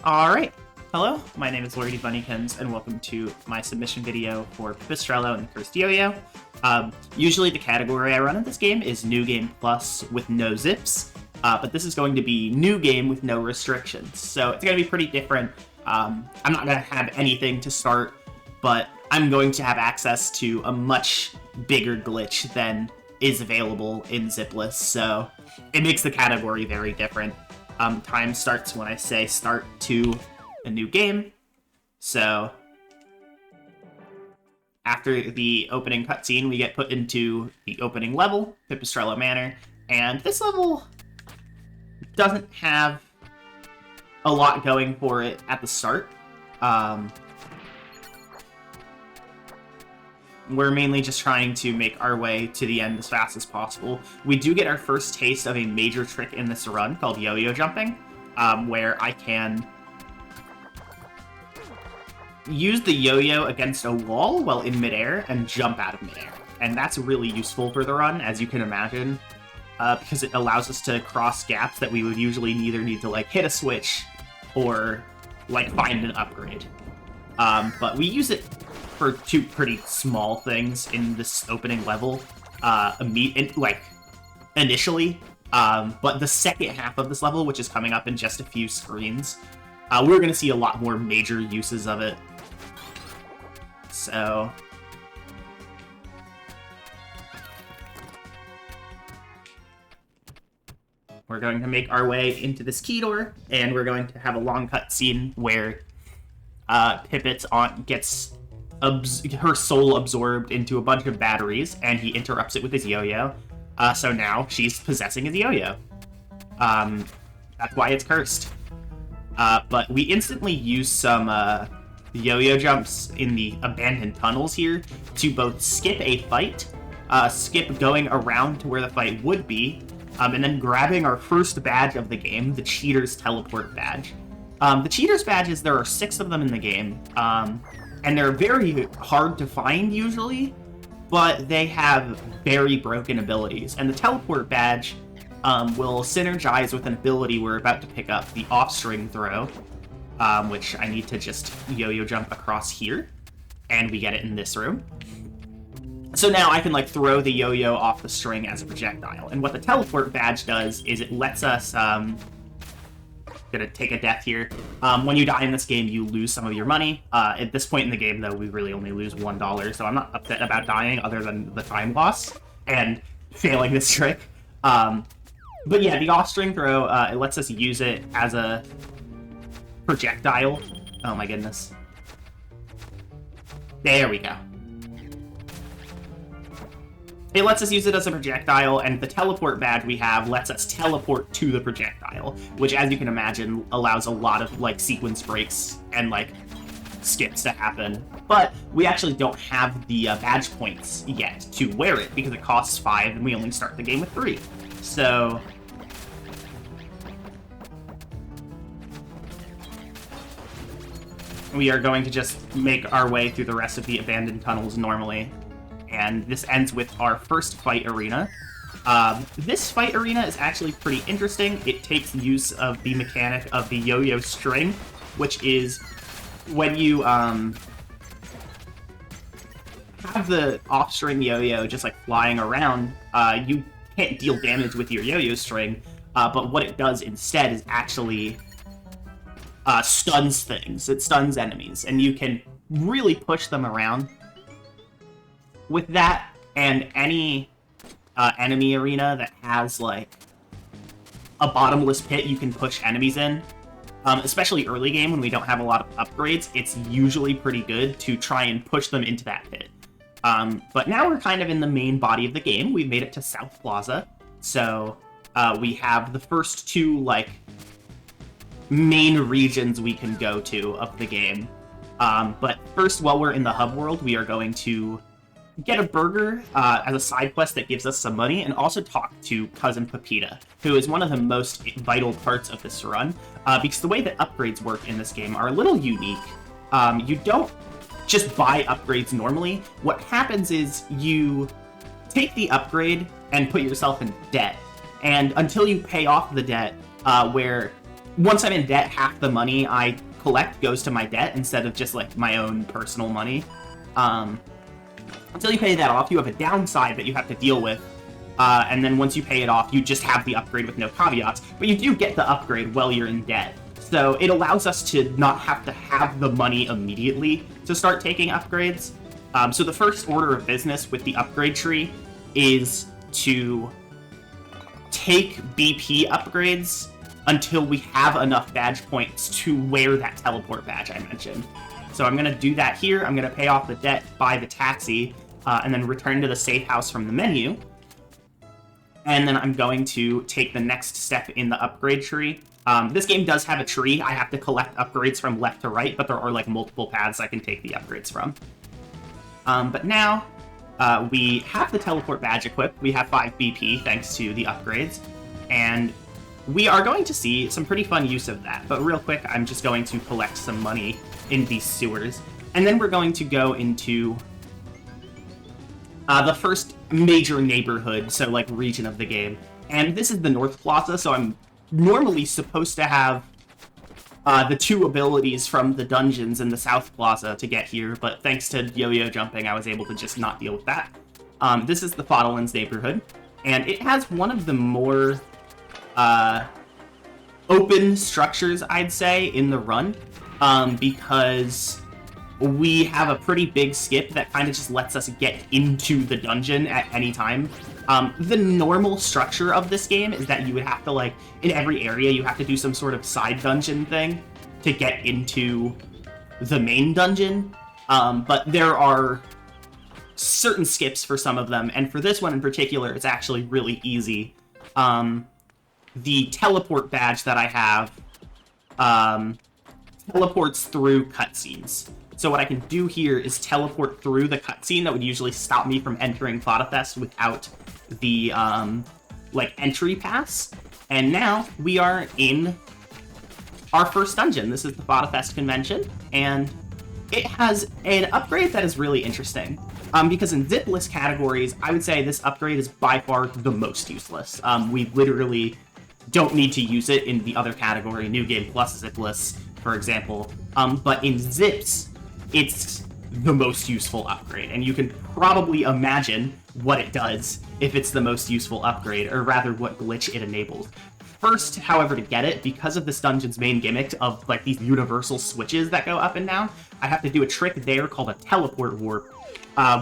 Alright, hello, my name is Lordy Bunnykins, and welcome to my submission video for Pipistrello and the Cursed Yo-Yo. Usually the category I run in this game is New Game Plus with no zips, but this is going to be New Game with no restrictions, so it's going to be pretty different. I'm not going to have anything to start, but I'm going to have access to a much bigger glitch than is available in zipless, so it makes the category very different. Time starts when I say start to a new game. So after the opening cutscene, we get put into the opening level, Pipistrello Manor, and this level doesn't have a lot going for it at the start. We're mainly just trying to make our way to the end as fast as possible. We do get our first taste of a major trick in this run called Yo-Yo jumping, where I can use the yo-yo against a wall while in midair and jump out of midair. And that's really useful for the run, as you can imagine, because it allows us to cross gaps that we would usually either need to like hit a switch or like find an upgrade. But we use it for two pretty small things in this opening level, initially. But the second half of this level, which is coming up in just a few screens, we're going to see a lot more major uses of it. So we're going to make our way into this key door, and we're going to have a long cutscene where Pippet's aunt gets her soul absorbed into a bunch of batteries, and he interrupts it with his yo-yo. So now she's possessing his yo-yo. That's why it's cursed. But we instantly use some yo-yo jumps in the abandoned tunnels here to both skip a fight, skip going around to where the fight would be, and then grabbing our first badge of the game, the Cheater's Teleport badge. The Cheater's badges, there are 6 of them in the game, and they're very hard to find usually, but they have very broken abilities. And the Teleport badge will synergize with an ability we're about to pick up, the Off-String Throw, which I need to just yo-yo jump across here, and we get it in this room. So now I can like throw the yo-yo off the string as a projectile. And what the Teleport badge does is it lets us... gonna take a death here. When you die in this game, you lose some of your money. At this point in the game, though, we really only lose $1, so I'm not upset about dying other than the time loss and failing this trick. But yeah, the off-string throw, it lets us use it as a projectile. Oh my goodness. There we go. It lets us use it as a projectile, and the teleport badge we have lets us teleport to the projectile, which, as you can imagine, allows a lot of, like, sequence breaks and, like, skips to happen. But we actually don't have the badge points yet to wear it, because it costs 5, and we only start the game with 3. So... we are going to just make our way through the rest of the abandoned tunnels normally. And this ends with our first fight arena. This fight arena is actually pretty interesting. It takes use of the mechanic of the yo-yo string, which is when you have the off-string yo-yo just like flying around, you can't deal damage with your yo-yo string, but what it does instead is actually stuns things. It stuns enemies, and you can really push them around. With that, and any enemy arena that has, like, a bottomless pit you can push enemies in, especially early game when we don't have a lot of upgrades, it's usually pretty good to try and push them into that pit. But now we're kind of in the main body of the game. We've made it to South Plaza, so we have the first 2, like, main regions we can go to of the game. But first, while we're in the hub world, we are going to get a burger as a side quest that gives us some money, and also talk to Cousin Pepita, who is one of the most vital parts of this run, because the way that upgrades work in this game are a little unique. You don't just buy upgrades normally. What happens is you take the upgrade and put yourself in debt, and until you pay off the debt, where once I'm in debt, half the money I collect goes to my debt instead of just like my own personal money. Until you pay that off, you have a downside that you have to deal with. And then once you pay it off, you just have the upgrade with no caveats. But you do get the upgrade while you're in debt. So it allows us to not have to have the money immediately to start taking upgrades. So the first order of business with the upgrade tree is to take BP upgrades until we have enough badge points to wear that teleport badge I mentioned. So I'm going to do that here. I'm going to pay off the debt, buy the taxi, and then return to the safe house from the menu. And then I'm going to take the next step in the upgrade tree. This game does have a tree. I have to collect upgrades from left to right, but there are like multiple paths I can take the upgrades from. But now we have the teleport badge equipped. We have 5 BP thanks to the upgrades. And we are going to see some pretty fun use of that. But real quick, I'm just going to collect some money in these sewers. And then we're going to go into the first major neighborhood, so like region of the game. And this is the North Plaza, so I'm normally supposed to have the 2 abilities from the dungeons in the South Plaza to get here, but thanks to yo-yo jumping, I was able to just not deal with that. This is the Faudelands neighborhood, and it has one of the more open structures, I'd say, in the run, because we have a pretty big skip that kind of just lets us get into the dungeon at any time. The normal structure of this game is that you would have to, like, in every area, you have to do some sort of side dungeon thing to get into the main dungeon. But there are certain skips for some of them, and for this one in particular, it's actually really easy. The teleport badge that I have teleports through cutscenes. So what I can do here is teleport through the cutscene that would usually stop me from entering Faudelands without the, like, entry pass. And now we are in our first dungeon. This is the Faudelands convention, and it has an upgrade that is really interesting. Because in zipless categories, I would say this upgrade is by far the most useless. We literally don't need to use it in the other category, New Game Plus zipless, for example. But in zips, it's the most useful upgrade, and you can probably imagine what it does if it's the most useful upgrade, or rather what glitch it enables. First, however, to get it, because of this dungeon's main gimmick of like these universal switches that go up and down, I have to do a trick there called a teleport warp,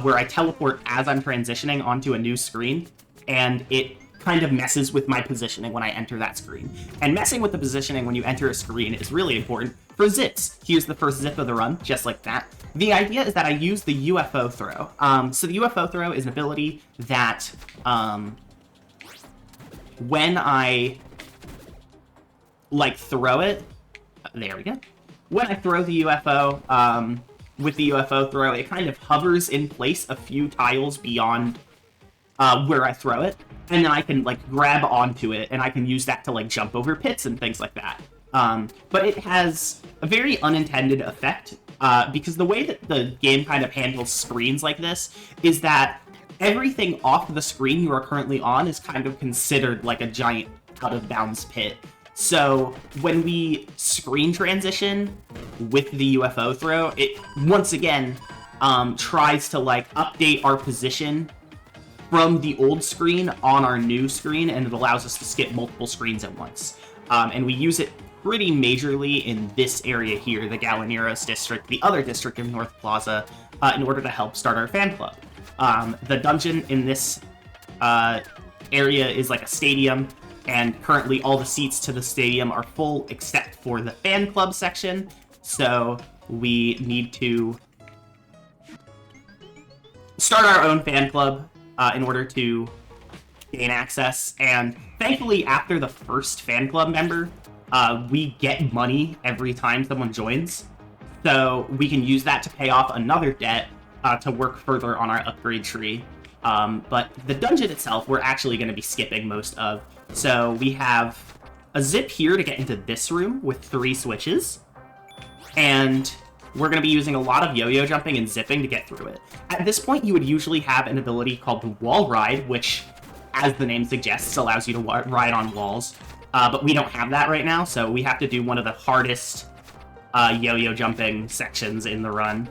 where I teleport as I'm transitioning onto a new screen, and it kind of messes with my positioning when I enter that screen. And messing with the positioning when you enter a screen is really important for zips. Here's the first zip of the run, just like that. The idea is that I use the UFO throw. So the UFO throw is an ability that, when I, like, throw it, there we go. When I throw the UFO, with the UFO throw, it kind of hovers in place a few tiles beyond where I throw it, and then I can, like, grab onto it, and I can use that to, like, jump over pits and things like that. But it has a very unintended effect, because the way that the game kind of handles screens like this is that everything off the screen you are currently on is kind of considered like a giant out-of-bounds pit. So when we screen transition with the UFO throw, it once again tries to, like, update our position from the old screen on our new screen, and it allows us to skip multiple screens at once. And we use it pretty majorly in this area here, the Galeneros district, the other district of North Plaza, in order to help start our fan club. The dungeon in this area is like a stadium, and currently all the seats to the stadium are full except for the fan club section, so we need to start our own fan club in order to gain access. And thankfully, after the first fan club member, we get money every time someone joins, so we can use that to pay off another debt to work further on our upgrade tree. But the dungeon itself, we're actually going to be skipping most of. So we have a zip here to get into this room with 3 switches, and we're going to be using a lot of yo-yo jumping and zipping to get through it. At this point, you would usually have an ability called the wall ride, which, as the name suggests, allows you to ride on walls. but we don't have that right now, so we have to do one of the hardest yo-yo jumping sections in the run.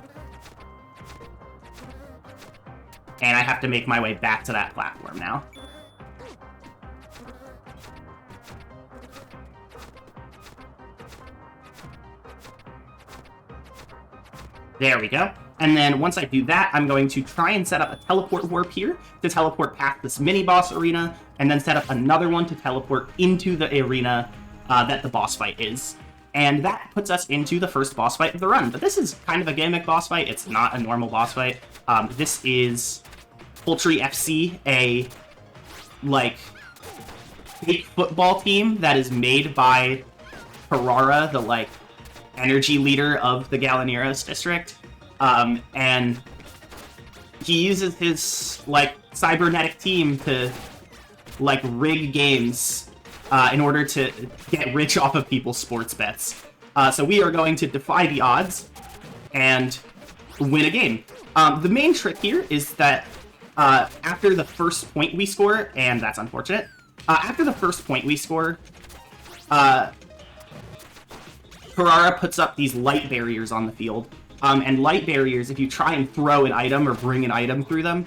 And I have to make my way back to that platform now. There we go. And then once I do that, I'm going to try and set up a teleport warp here to teleport past this mini-boss arena, and then set up another one to teleport into the arena that the boss fight is. And that puts us into the first boss fight of the run. But this is kind of a gimmick boss fight. It's not a normal boss fight. This is Poultry FC, a, like, fake football team that is made by Carrara, the, like, energy leader of the Galeneros district. And he uses his, like, cybernetic team to, like, rig games in order to get rich off of people's sports bets. So we are going to defy the odds and win a game. The main trick here is that after the first point we score, and that's unfortunate, after the first point we score, Carrara puts up these light barriers on the field. And light barriers, if you try and throw an item or bring an item through them,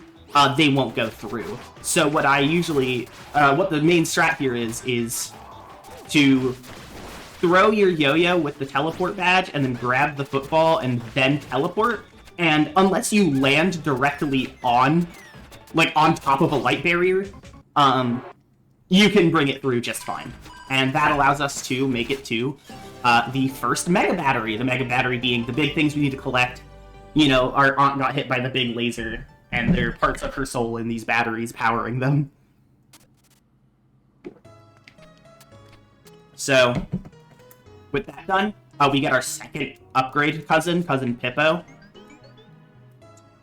they won't go through. So what I usually, what the main strat here is to throw your yo-yo with the teleport badge and then grab the football and then teleport. And unless you land directly on, like, on top of a light barrier, you can bring it through just fine. And that allows us to make it to the first Mega Battery. The Mega Battery being the big things we need to collect. You know, our aunt got hit by the big laser, and there are parts of her soul in these batteries powering them. So, with that done, we get our second upgrade cousin Pippo,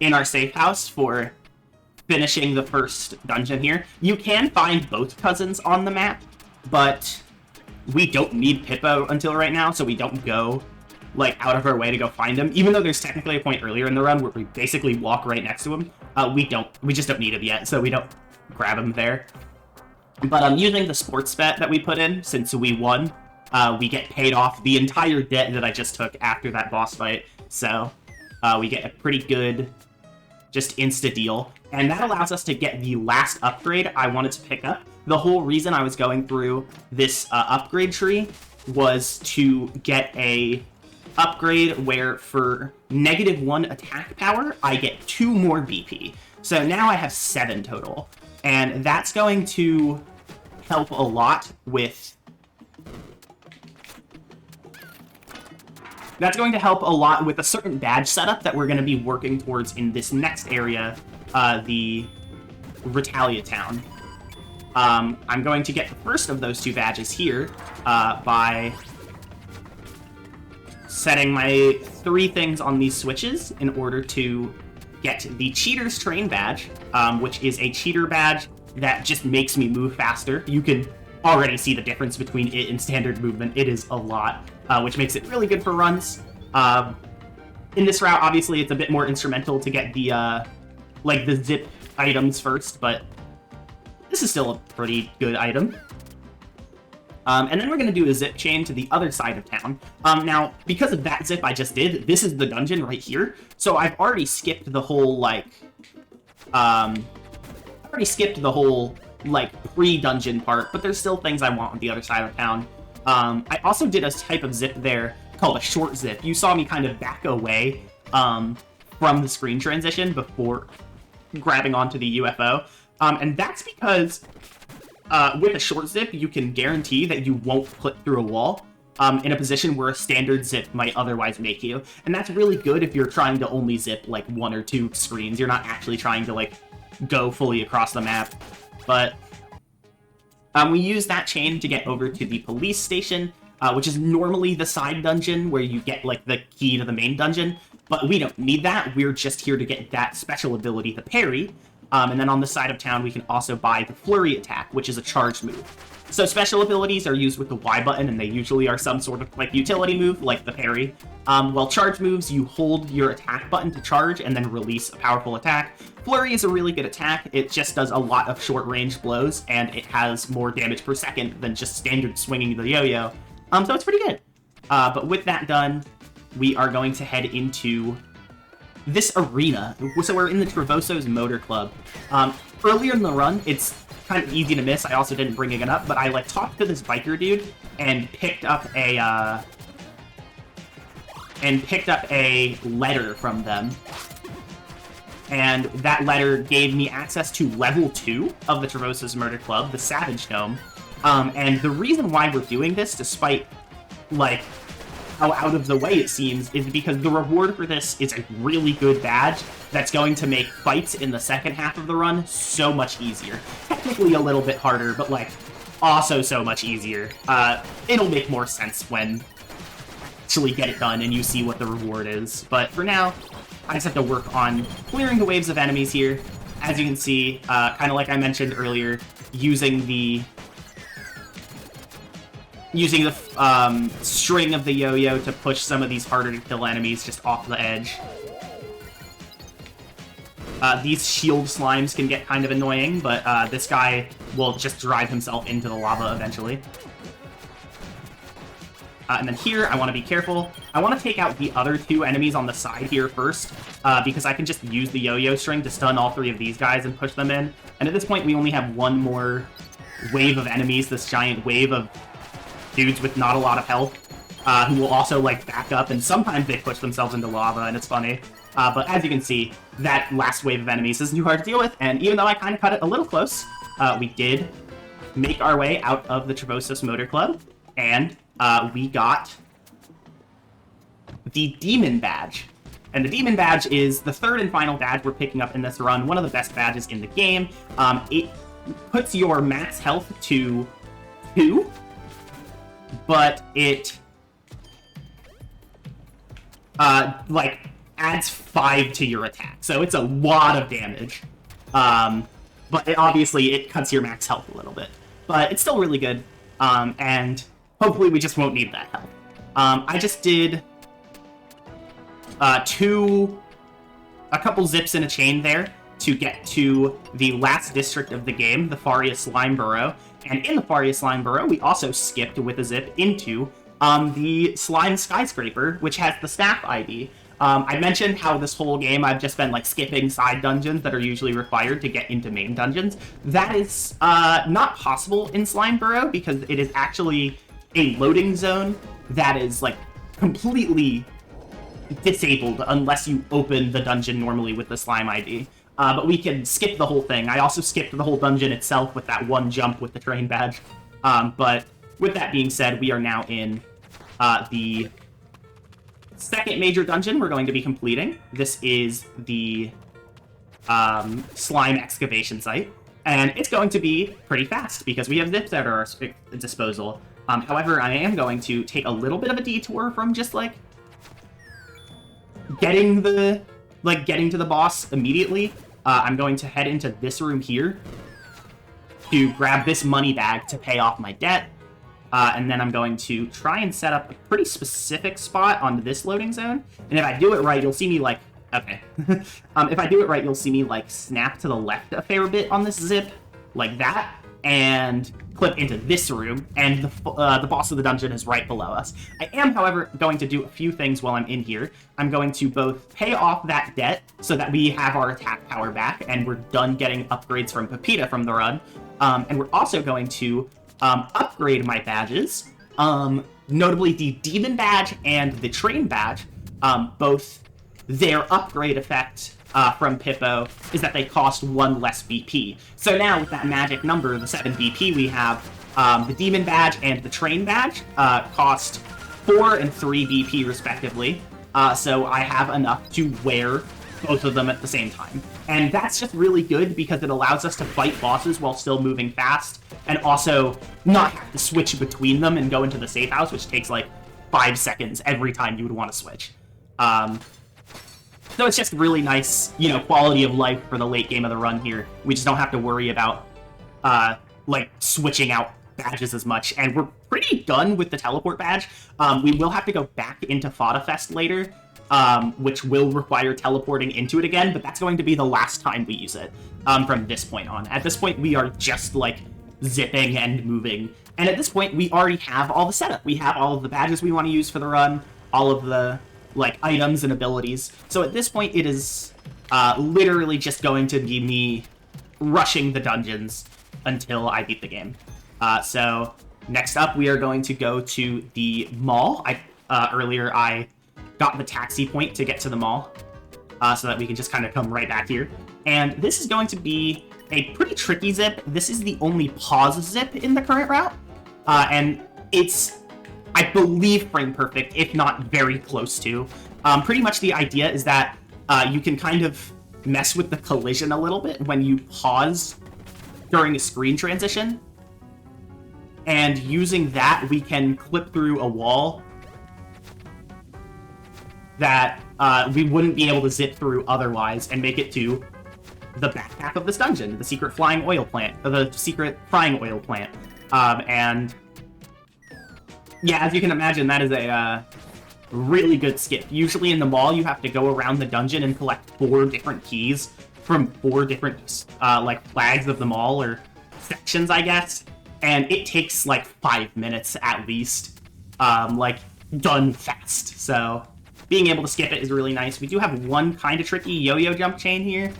in our safe house for finishing the first dungeon here. You can find both cousins on the map, but we don't need Pippo until right now, so we don't go, like, out of our way to go find him. Even though there's technically a point earlier in the run where we basically walk right next to him, we just don't need him yet, so we don't grab him there. But using the sports bet that we put in, since we won, we get paid off the entire debt that I just took after that boss fight, so we get a pretty good, just insta deal. And that allows us to get the last upgrade I wanted to pick up. The whole reason I was going through this upgrade tree was to get a upgrade where for -1 attack power, I get 2 more BP. So now I have 7 total. And that's going to help a lot with... That's going to help a lot with a certain badge setup that we're going to be working towards in this next area, the Retalia Town. I'm going to get the first of those 2 badges here by setting my 3 things on these switches in order to get the Cheater's Train badge, which is a cheater badge that just makes me move faster. You can already see the difference between it and standard movement. It is a lot, which makes it really good for runs. In this route, obviously, it's a bit more instrumental to get the, like, the zip items first, but this is still a pretty good item. And then we're going to do a zip chain to the other side of town. Now, because of that zip I just did, this is the dungeon right here. So I've already skipped the whole, like, pre-dungeon part, but there's still things I want on the other side of town. I also did a type of zip there called a short zip. You saw me kind of back away from the screen transition before grabbing onto the UFO. And that's because with a short zip, you can guarantee that you won't clip through a wall in a position where a standard zip might otherwise make you. And that's really good if you're trying to only zip, like, 1 or 2 screens. You're not actually trying to, like, go fully across the map. But we use that chain to get over to the police station, which is normally the side dungeon where you get, like, the key to the main dungeon. But we don't need that. We're just here to get that special ability to parry, And then on the side of town, we can also buy the Flurry attack, which is a charged move. So special abilities are used with the Y button, and they usually are some sort of like utility move, like the parry. While charge moves, you hold your attack button to charge and then release a powerful attack. Flurry is a really good attack. It just does a lot of short-range blows, and it has more damage per second than just standard swinging the yo-yo. So it's pretty good. But with that done, we are going to head into this arena. So we're in the Travoso's Motor Club. Earlier in the run, it's kind of easy to miss. I also didn't bring it up, but I talked to this biker dude and picked up a letter from them. And that letter gave me access to level 2 of the Travoso's Murder Club, the Savage Dome. And the reason why we're doing this, despite how out of the way it seems, is because the reward for this is a really good badge that's going to make fights in the second half of the run so much easier. Technically a little bit harder, but also so much easier. It'll make more sense when actually get it done and you see what the reward is. But for now, I just have to work on clearing the waves of enemies here. As you can see, kind of like I mentioned earlier, using the string of the yo-yo to push some of these harder to kill enemies just off the edge. These shield slimes can get kind of annoying, but this guy will just drive himself into the lava eventually. And then here, I want to be careful. I want to take out the other 2 enemies on the side here first, because I can just use the yo-yo string to stun all 3 of these guys and push them in. And at this point, we only have one more wave of enemies, this giant wave of dudes with not a lot of health, who will also back up, and sometimes they push themselves into lava, and it's funny. But as you can see, that last wave of enemies isn't too hard to deal with, and even though I kind of cut it a little close, we did make our way out of the Travoso's Motor Club, and we got the Demon Badge. And the Demon Badge is the 3rd and final badge we're picking up in this run, one of the best badges in the game. It puts your max health to 2, but it adds 5 to your attack, so it's a lot of damage. But obviously it cuts your max health a little bit, but it's still really good. And hopefully we just won't need that health. I just did a couple zips in a chain there to get to the last district of the game, the Faria Slime Burrow. And in the Faria Slime Burrow, we also skipped with a zip into the Slime Skyscraper, which has the staff ID. I mentioned how this whole game I've just been skipping side dungeons that are usually required to get into main dungeons. That is not possible in Slime Burrow because it is actually a loading zone that is completely disabled unless you open the dungeon normally with the Slime ID. But we can skip the whole thing. I also skipped the whole dungeon itself with that one jump with the train badge. But with that being said, we are now in the second major dungeon we're going to be completing. This is the slime excavation site. And it's going to be pretty fast because we have zips at our disposal. However, I am going to take a little bit of a detour from just getting to the boss immediately. I'm going to head into this room here to grab this money bag to pay off my debt. And then I'm going to try and set up a pretty specific spot on this loading zone. And if I do it right, you'll see me okay. If I do it right, you'll see me snap to the left a fair bit on this zip, like that, and clip into this room, and the boss of the dungeon is right below us. I am, however, going to do a few things while I'm in here. I'm going to both pay off that debt so that we have our attack power back, and we're done getting upgrades from Pepita from the run. And we're also going to upgrade my badges, notably the Demon Badge and the Train Badge. Both their upgrade effect from Pippo is that they cost 1 less BP. So now with that magic number, the 7 BP we have, the Demon Badge and the Train Badge cost 4 and 3 BP respectively. So I have enough to wear both of them at the same time. And that's just really good because it allows us to fight bosses while still moving fast, and also not have to switch between them and go into the safe house, which takes 5 seconds every time you would want to switch. So it's just really nice, you know, quality of life for the late game of the run here. We just don't have to worry about, like, switching out badges as much. And we're pretty done with the teleport badge. We will have to go back into Fada Fest later, which will require teleporting into it again, but that's going to be the last time we use it from this point on. At this point, we are just, like, zipping and moving. And at this point, we already have all the setup. We have all of the badges we want to use for the run, all of the, like, items and abilities. So at this point, it is literally just going to be me rushing the dungeons until I beat the game. So next up, we are going to go to the mall. Earlier, I got the taxi point to get to the mall so that we can just kind of come right back here. And this is going to be a pretty tricky zip. This is the only pause zip in the current route. And it's, I believe, frame perfect, if not very close to. Pretty much the idea is that you can kind of mess with the collision a little bit when you pause during a screen transition. And using that, we can clip through a wall that we wouldn't be able to zip through otherwise and make it to the back half of this dungeon, the secret flying oil plant, or the secret frying oil plant. And yeah, as you can imagine, that is a really good skip. Usually in the mall, you have to go around the dungeon and collect 4 different keys from 4 different like flags of the mall, or sections, I guess. And it takes like 5 minutes at least, like done fast. So being able to skip it is really nice. We do have one kind of tricky yo-yo jump chain here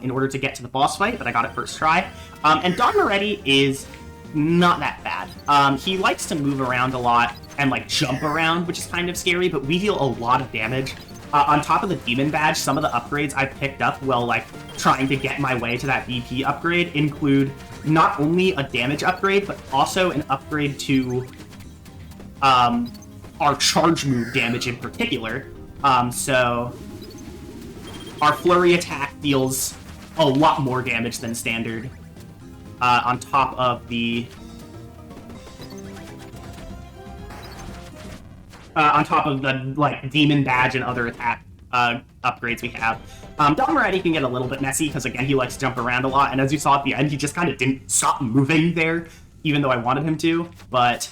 in order to get to the boss fight, but I got it first try. And Don Moretti is not that bad. He likes to move around a lot and like jump around, which is kind of scary, but we deal a lot of damage. On top of the demon badge, some of the upgrades I picked up while like trying to get my way to that VP upgrade include not only a damage upgrade, but also an upgrade to our charge move damage in particular. So our flurry attack deals a lot more damage than standard, on top of the like demon badge and other attack upgrades we have. Don Moretti can get a little bit messy because again he likes to jump around a lot, and as you saw at the end, he just kind of didn't stop moving there, even though I wanted him to. But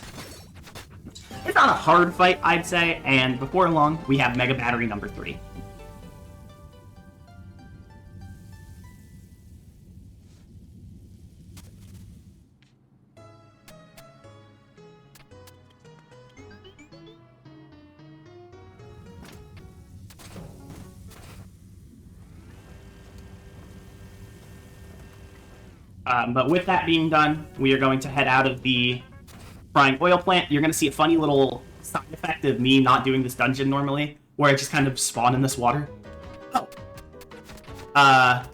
it's not a hard fight, I'd say. And before long, we have Mega Battery number 3. But with that being done, we are going to head out of the frying oil plant. You're going to see a funny little side effect of me not doing this dungeon normally, where I just kind of spawn in this water. Oh. I've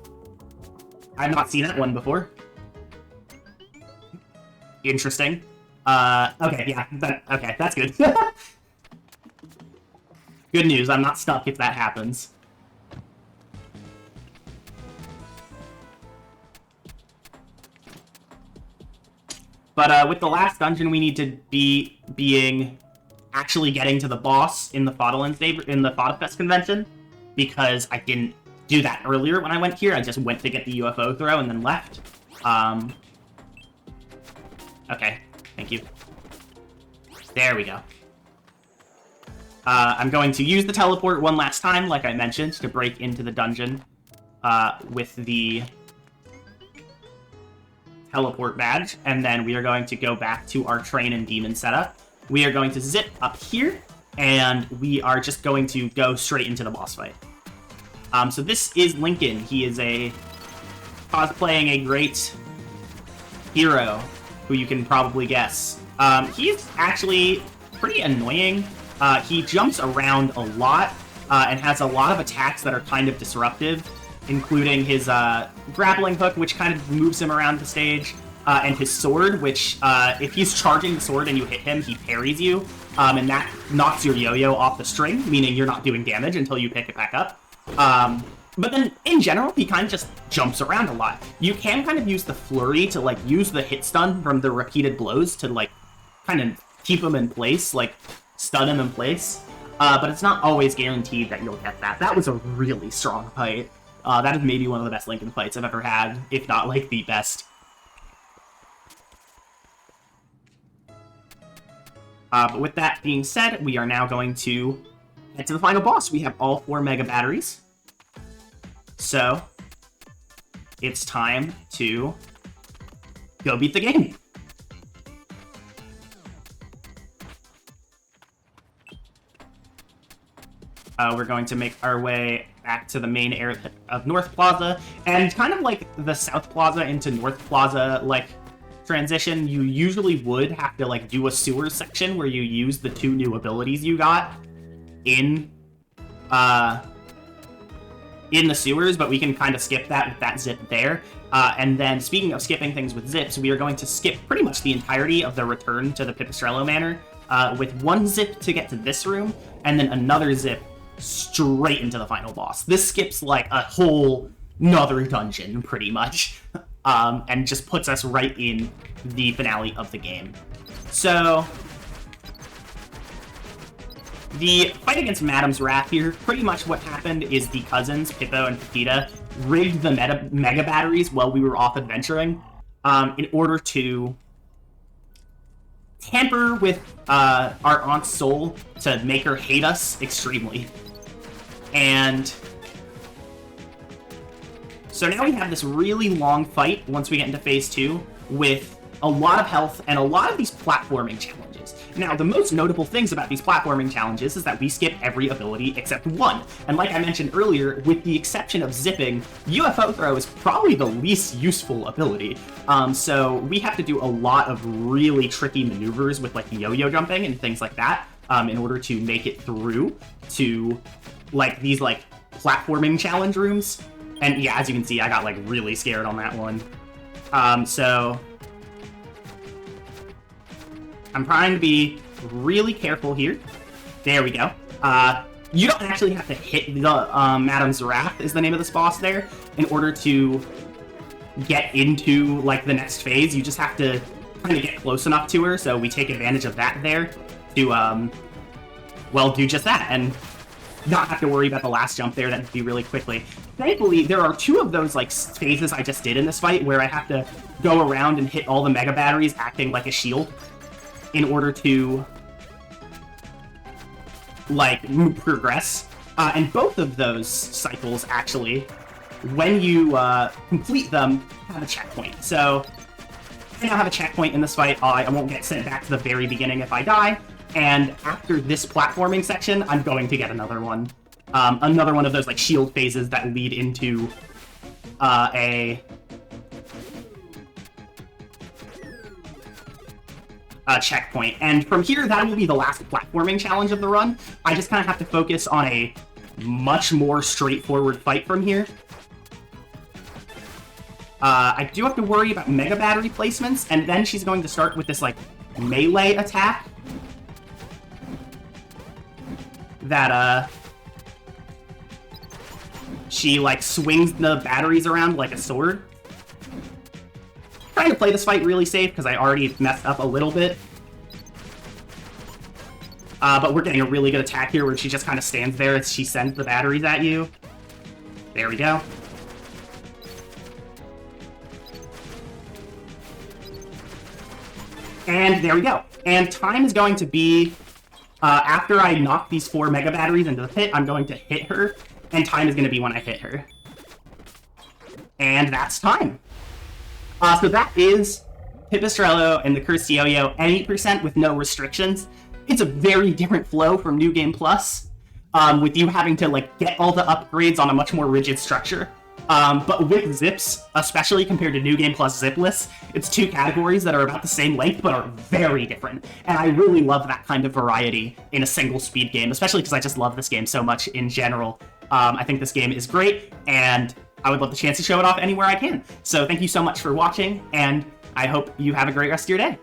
not seen that one before. Interesting. Okay, yeah, okay, that's good. Good news, I'm not stuck if that happens. But with the last dungeon, we need to be actually getting to the boss in the Fada Fest convention, because I didn't do that earlier when I went here. I just went to get the UFO throw and then left. Okay, thank you. There we go. I'm going to use the teleport one last time, like I mentioned, to break into the dungeon with the teleport badge, and then we are going to go back to our train and demon setup. We are going to zip up here, and we are just going to go straight into the boss fight. So this is Lincoln. He is cosplaying a great hero, who you can probably guess. He's actually pretty annoying. He jumps around a lot, and has a lot of attacks that are kind of disruptive, including his grappling hook, which kind of moves him around the stage, and his sword, which, if he's charging the sword and you hit him, he parries you, and that knocks your yo-yo off the string, meaning you're not doing damage until you pick it back up. But then, in general, he kind of just jumps around a lot. You can kind of use the flurry to, like, use the hit stun from the repeated blows to, like, kind of keep him in place, like, stun him in place. but it's not always guaranteed that you'll get that. That was a really strong fight. That is maybe one of the best Lincoln fights I've ever had, if not, like, the best. But with that being said, we are now going to head to the final boss. We have all 4 Mega Batteries. So, it's time to go beat the game. We're going to make our way back to the main area of North Plaza, and kind of like the South Plaza into North Plaza, like, transition, you usually would have to, like, do a sewer section where you use the 2 new abilities you got in the sewers, but we can kind of skip that with that zip there. And then, speaking of skipping things with zips, we are going to skip pretty much the entirety of the return to the Pipistrello Manor, with 1 zip to get to this room, and then another zip straight into the final boss. This skips, like, a whole nother dungeon, pretty much, and just puts us right in the finale of the game. So, the fight against Madam's Wrath here, pretty much what happened is the cousins, Pippo and Pepita, rigged the Mega Batteries while we were off adventuring, in order to tamper with our aunt's soul to make her hate us extremely. And so now we have this really long fight once we get into Phase 2 with a lot of health and a lot of these platforming challenges. Now, the most notable things about these platforming challenges is that we skip every ability except 1. And like I mentioned earlier, with the exception of zipping, UFO throw is probably the least useful ability. So we have to do a lot of really tricky maneuvers with, like, yo-yo jumping and things like that, in order to make it through to, like, these, like, platforming challenge rooms. And yeah, as you can see, I got, like, really scared on that one. So I'm trying to be really careful here. There we go. You don't actually have to hit the Madam's Wrath is the name of this boss there in order to get into, like, the next phase. You just have to kind of get close enough to her, so we take advantage of that there to, well, do just that, and not have to worry about the last jump there. That'd be really quickly. Thankfully, there are 2 of those, like, phases I just did in this fight where I have to go around and hit all the Mega Batteries acting like a shield in order to, like, progress. And both of those cycles, actually, when you complete them, have a checkpoint. So I now have a checkpoint in this fight. I won't get sent back to the very beginning if I die. And after this platforming section, I'm going to get another one. Another one of those, like, shield phases that lead into a checkpoint. And from here, that will be the last platforming challenge of the run. I just kind of have to focus on a much more straightforward fight from here. I do have to worry about Mega Battery placements, and then she's going to start with this, like, melee attack that, she, like, swings the batteries around like a sword. Trying to play this fight really safe because I already messed up a little bit. But we're getting a really good attack here where she just kind of stands there as she sends the batteries at you. There we go. And there we go. And time is going to be, after I knock these 4 Mega Batteries into the pit, I'm going to hit her, and time is going to be when I hit her. And that's time. So that is Pipistrello and the Cursed Yo-Yo N8% with no restrictions. It's a very different flow from New Game Plus, with you having to, like, get all the upgrades on a much more rigid structure. But with zips, especially compared to New Game Plus zipless, it's 2 categories that are about the same length but are very different. And I really love that kind of variety in a single speed game, especially because I just love this game so much in general. I think this game is great, and I would love the chance to show it off anywhere I can. So thank you so much for watching, and I hope you have a great rest of your day.